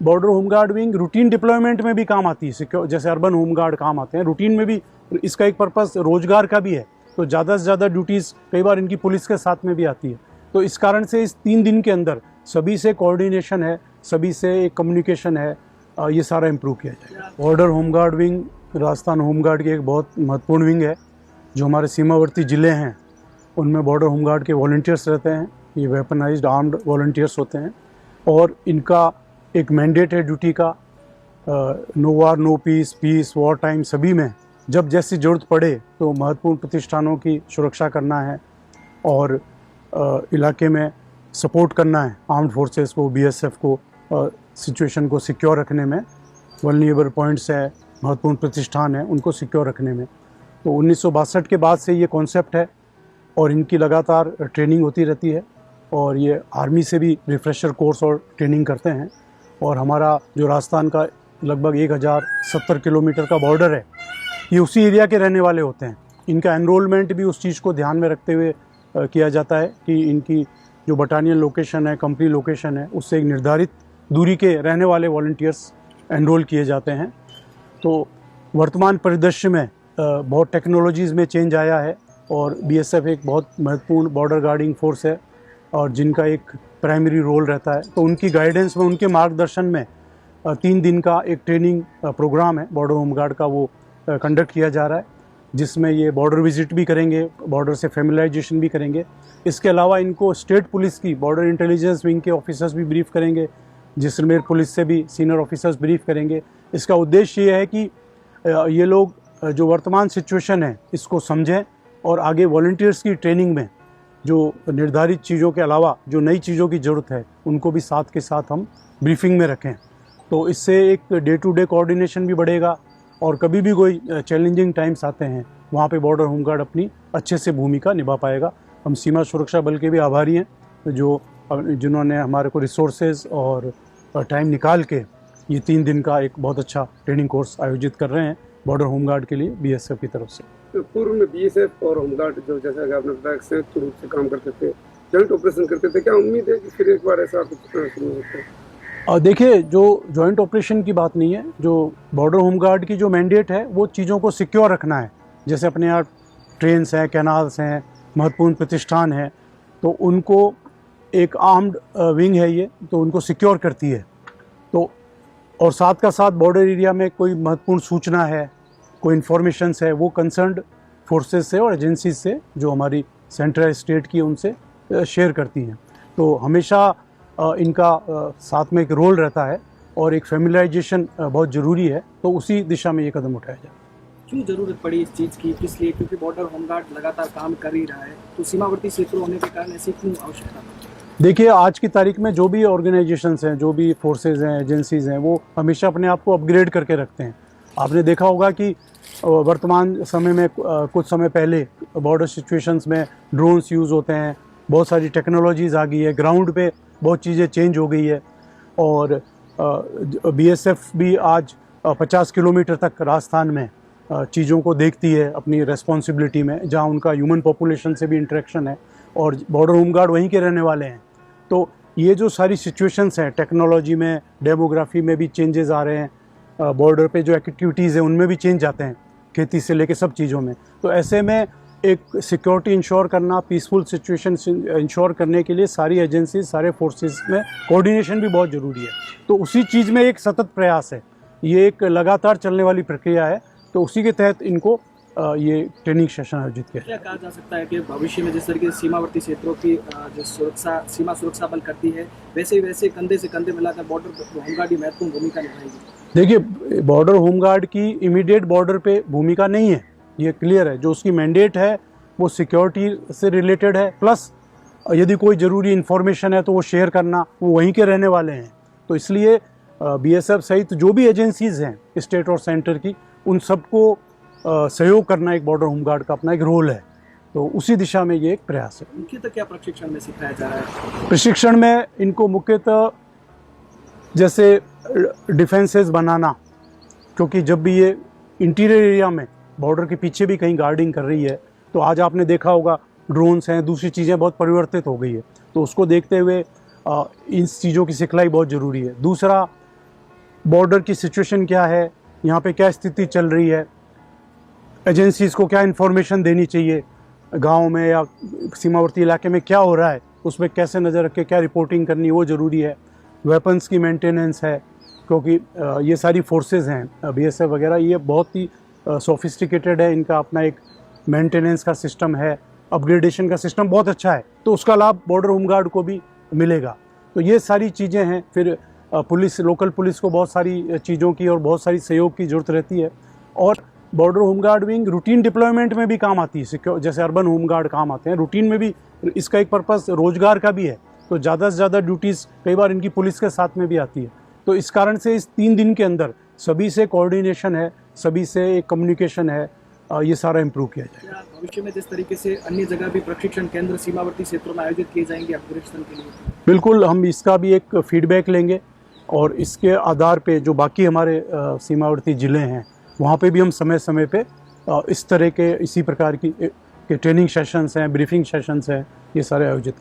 Border home guard wing routine deployment में भी काम आती है, सिक्योर जैसे अर्बन होमगार्ड काम आते हैं, रूटीन में भी इसका एक पर्पस रोजगार का भी है। तो ज़्यादा से ज़्यादा ड्यूटीज़ कई बार इनकी पुलिस के साथ में भी आती है। तो इस कारण से इस 3 दिन के अंदर सभी से कोऑर्डिनेशन है, सभी से एक कम्युनिकेशन है, ये सारा इम्प्रूव किया जाएगा। Border home guard wing Rajasthan home guard की एक बहुत महत्वपूर्ण विंग है। जो हमारे सीमावर्ती ज़िले हैं उनमें बॉर्डर होमगार्ड के वॉलंटियर्स रहते हैं। ये वेपनाइज्ड आर्म्ड वॉलंटियर्स होते हैं और इनका एक मैंडेट है ड्यूटी का, no war no peace, peace war time सभी में जब जैसी ज़रूरत पड़े तो महत्वपूर्ण प्रतिष्ठानों की सुरक्षा करना है और इलाके में सपोर्ट करना है आर्म्ड फोर्सेस को, बीएसएफ को, सिचुएशन को सिक्योर रखने में। वल्नरेबल पॉइंट्स है, महत्वपूर्ण प्रतिष्ठान है, उनको सिक्योर रखने में। तो 1962 के बाद से ये कॉन्सेप्ट है और इनकी लगातार ट्रेनिंग होती रहती है और ये आर्मी से भी रिफ्रेशर कोर्स और ट्रेनिंग करते हैं। और हमारा जो राजस्थान का लगभग 1070 किलोमीटर का बॉर्डर है, ये उसी एरिया के रहने वाले होते हैं। इनका एनरोलमेंट भी उस चीज़ को ध्यान में रखते हुए किया जाता है कि इनकी जो बटालियन लोकेशन है, कंपनी लोकेशन है, उससे एक निर्धारित दूरी के रहने वाले वॉलंटियर्स एनरोल किए जाते हैं। तो वर्तमान परिदृश्य में बहुत टेक्नोलॉजीज़ में चेंज आया है और बीएसएफ एक बहुत महत्वपूर्ण बॉर्डर गार्डिंग फोर्स है और जिनका एक प्राइमरी रोल रहता है। तो उनकी गाइडेंस में, उनके मार्गदर्शन में 3 दिन का एक ट्रेनिंग प्रोग्राम है बॉर्डर होमगार्ड का, वो कंडक्ट किया जा रहा है, जिसमें ये बॉर्डर विजिट भी करेंगे, बॉर्डर से फेमिलाइजेशन भी करेंगे। इसके अलावा इनको स्टेट पुलिस की बॉर्डर इंटेलिजेंस विंग के ऑफिसर्स भी ब्रीफ करेंगे, जैसलमेर पुलिस से भी सीनियर ऑफिसर्स ब्रीफ करेंगे। इसका उद्देश्य ये है कि ये लोग जो वर्तमान सिचुएशन है इसको समझें और आगे वॉलंटियर्स की ट्रेनिंग में जो निर्धारित चीज़ों के अलावा जो नई चीज़ों की ज़रूरत है उनको भी साथ के साथ हम ब्रीफिंग में रखें। तो इससे एक डे टू डे कोऑर्डिनेशन भी बढ़ेगा और कभी भी कोई चैलेंजिंग टाइम्स आते हैं वहाँ पे बॉर्डर होमगार्ड अपनी अच्छे से भूमिका निभा पाएगा। हम सीमा सुरक्षा बल के भी आभारी हैं जिन्होंने हमारे को रिसोर्सेज और टाइम निकाल के ये 3 दिन का एक बहुत अच्छा ट्रेनिंग कोर्स आयोजित कर रहे हैं बॉर्डर होमगार्ड के लिए बीएसएफ की तरफ से। तो पूर्व में बीएसएफ और होमगार्ड जो जैसा कि आपने बताया संयुक्त रूप से काम करते थे, जॉइंट ऑपरेशन करते थे, क्या उम्मीद है कि फिर एक बार ऐसा कुछ शुरू होता है? देखिए, जो जॉइंट ऑपरेशन की बात नहीं है, जो बॉर्डर होमगार्ड की जो मैंडेट है वो चीज़ों को सिक्योर रखना है। जैसे अपने यहाँ ट्रेन्स हैं, कैनाल्स हैं, महत्वपूर्ण प्रतिष्ठान हैं, तो उनको एक आर्म्ड विंग है ये, तो उनको सिक्योर करती है। तो और साथ का साथ बॉर्डर एरिया में कोई महत्वपूर्ण सूचना है, कोई इन्फॉर्मेशंस है, वो कंसर्न्ड फोर्सेस से और एजेंसीज से जो हमारी सेंट्रल स्टेट की उनसे शेयर करती हैं। तो हमेशा इनका साथ में एक रोल रहता है और एक फेमिलाइजेशन बहुत ज़रूरी है। तो उसी दिशा में ये कदम उठाया जाए। क्यों ज़रूरत पड़ी इस चीज़ की, किस लिए? क्योंकि बॉर्डर होमगार्ड लगातार काम कर ही रहा है, तो सीमावर्ती क्षेत्र होने के कारण ऐसी क्यों आवश्यकता है? देखिए, आज की तारीख में जो भी ऑर्गेनाइजेशंस हैं, जो भी फोर्सेज हैं, एजेंसीज हैं, वो हमेशा अपने आप को अपग्रेड करके रखते हैं। आपने देखा होगा कि वर्तमान समय में कुछ समय पहले बॉर्डर सिचुएशंस में ड्रोन्स यूज़ होते हैं, बहुत सारी टेक्नोलॉजीज़ आ गई है, ग्राउंड पे बहुत चीज़ें चेंज हो गई है और बीएसएफ भी आज 50 किलोमीटर तक राजस्थान में चीज़ों को देखती है अपनी रेस्पॉन्सिबिलिटी में, जहाँ उनका ह्यूमन पॉपुलेशन से भी इंटरेक्शन है और बॉर्डर होमगार्ड वहीं के रहने वाले हैं। तो ये जो सारी सिचुएशंस हैं, टेक्नोलॉजी में, डेमोग्राफी में भी चेंजेस आ रहे हैं, बॉर्डर पे जो एक्टिविटीज़ हैं उनमें भी चेंज आते हैं, खेती से लेके सब चीज़ों में। तो ऐसे में एक सिक्योरिटी इंश्योर करना, पीसफुल सिचुएशन इंश्योर करने के लिए सारी एजेंसीज, सारे फोर्सेस में कोऑर्डिनेशन भी बहुत ज़रूरी है। तो उसी चीज़ में एक सतत प्रयास है, ये एक लगातार चलने वाली प्रक्रिया है। तो उसी के तहत इनको ये ट्रेनिंग सेशन आयोजित किया। क्या कहा जा सकता है कि भविष्य में जिस तरीके से सीमावर्ती क्षेत्रों की जो सीमा सुरक्षा बल करती है, वैसे कंधे से कंधे मिलाकर बॉर्डर होमगार्ड की महत्वपूर्ण भूमिका निभाएगी? देखिए, बॉर्डर होमगार्ड की इमीडिएट बॉर्डर पे भूमिका नहीं है, ये क्लियर है। जो उसकी मैंडेट है वो सिक्योरिटी से रिलेटेड है, प्लस यदि कोई ज़रूरी इन्फॉर्मेशन है तो वो शेयर करना, वो वहीं के रहने वाले हैं। तो इसलिए बीएसएफ सहित जो भी एजेंसीज़ हैं स्टेट और सेंटर की, उन सबको सहयोग करना एक बॉर्डर होमगार्ड का अपना एक रोल है। तो उसी दिशा में ये एक प्रयास है। मुख्यतः क्या प्रशिक्षण में सिखाया जा रहा है? प्रशिक्षण में इनको मुख्यतः जैसे डिफेंसेस बनाना, क्योंकि जब भी ये इंटीरियर एरिया में बॉर्डर के पीछे भी कहीं गार्डिंग कर रही है, तो आज आपने देखा होगा ड्रोन्स हैं, दूसरी चीज़ें बहुत परिवर्तित हो गई है। तो उसको देखते हुए इन चीज़ों की सिखलाई बहुत ज़रूरी है। दूसरा, बॉर्डर की सिचुएशन क्या है, यहाँ पे क्या स्थिति चल रही है, एजेंसीज़ को क्या इन्फॉर्मेशन देनी चाहिए, गांव में या सीमावर्ती इलाके में क्या हो रहा है, उसमें कैसे नज़र रख के क्या रिपोर्टिंग करनी वो ज़रूरी है। वेपन्स की मेंटेनेंस है, क्योंकि ये सारी फोर्सेस हैं बीएसएफ वगैरह, ये बहुत ही सोफिस्टिकेटेड है, इनका अपना एक मेंटेनेंस का सिस्टम है, अपग्रेडेशन का सिस्टम बहुत अच्छा है, तो उसका लाभ बॉर्डर होमगार्ड को भी मिलेगा। तो ये सारी चीज़ें हैं। फिर पुलिस, लोकल पुलिस को बहुत सारी चीज़ों की और बहुत सारी सहयोग की ज़रूरत रहती है, और border home guard wing routine deployment में भी काम आती है। जैसे अर्बन होमगार्ड काम आते हैं रूटीन में भी, इसका एक पर्पस रोजगार का भी है, तो ज़्यादा से ज़्यादा ड्यूटीज़ कई बार इनकी पुलिस के साथ में भी आती है। तो इस कारण से इस 3 दिन के अंदर सभी से कोऑर्डिनेशन है, सभी से एक कम्युनिकेशन है, ये सारा इम्प्रूव किया जाए। क्या भविष्य में जिस तरीके से अन्य जगह भी प्रशिक्षण केंद्र सीमावर्ती क्षेत्रों में आयोजित किए जाएंगे अपग्रेडेशन के लिए? बिल्कुल, हम इसका भी एक फीडबैक लेंगे, और इसके आधार पे जो बाकी हमारे सीमावर्ती ज़िले हैं वहाँ पे भी हम समय समय पे इस तरह के इसी प्रकार की ट्रेनिंग सेशंस हैं, ब्रीफिंग सेशंस हैं, ये सारे आयोजित